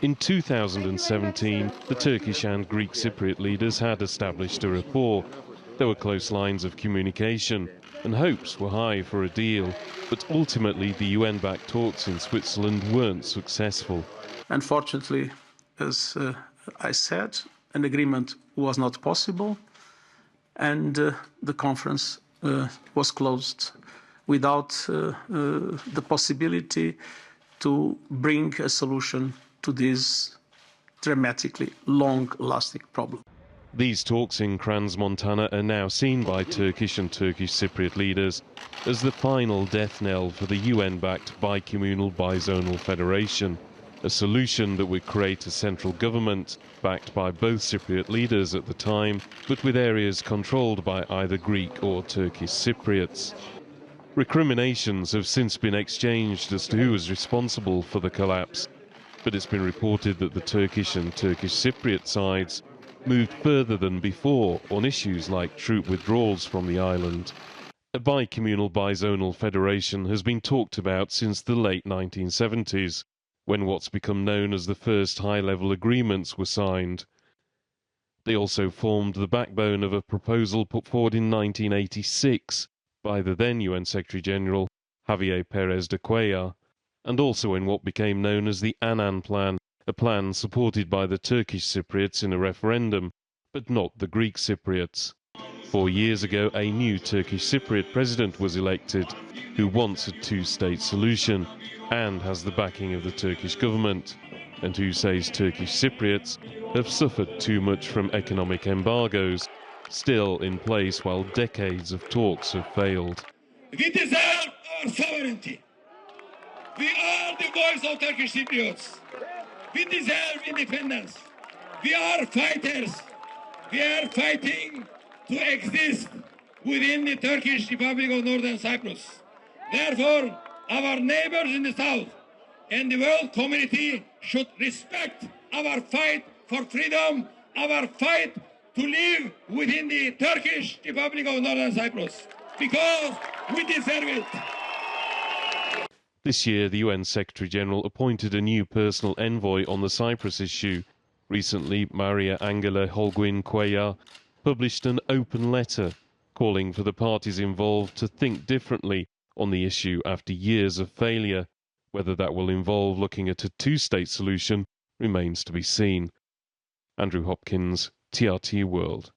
In 2017, the Turkish and Greek Cypriot leaders had established a rapport. There were close lines of communication, and hopes were high for a deal. But ultimately, the UN-backed talks in Switzerland weren't successful. Unfortunately, as I said, an agreement was not possible, and the conference was closed without the possibility to bring a solution to this dramatically long-lasting problem. These talks in Crans-Montana are now seen by Turkish and Turkish Cypriot leaders as the final death knell for the UN-backed bicommunal bizonal federation, a solution that would create a central government backed by both Cypriot leaders at the time, but with areas controlled by either Greek or Turkish Cypriots. Recriminations have since been exchanged as to who was responsible for the collapse, but it's been reported that the Turkish and Turkish Cypriot sides moved further than before on issues like troop withdrawals from the island. A bicommunal bizonal federation has been talked about since the late 1970s, when what's become known as the first high-level agreements were signed. They also formed the backbone of a proposal put forward in 1986 by the then UN Secretary-General Javier Pérez de Cuellar, and also in what became known as the Annan Plan, a plan supported by the Turkish Cypriots in a referendum, but not the Greek Cypriots. 4 years ago, a new Turkish Cypriot president was elected, who wants a two-state solution and has the backing of the Turkish government, and who says Turkish Cypriots have suffered too much from economic embargoes, still in place while decades of talks have failed. We deserve our sovereignty. We are the voice of Turkish Cypriots. We deserve independence. We are fighters. We are fighting to exist within the Turkish Republic of Northern Cyprus. Therefore, our neighbors in the south and the world community should respect our fight for freedom, our fight to live within the Turkish Republic of Northern Cyprus, because we deserve it. This year, the UN Secretary-General appointed a new personal envoy on the Cyprus issue. Recently, Maria Angela Holguin Cuellar published an open letter calling for the parties involved to think differently on the issue after years of failure. Whether that will involve looking at a two-state solution remains to be seen. Andrew Hopkins, TRT World.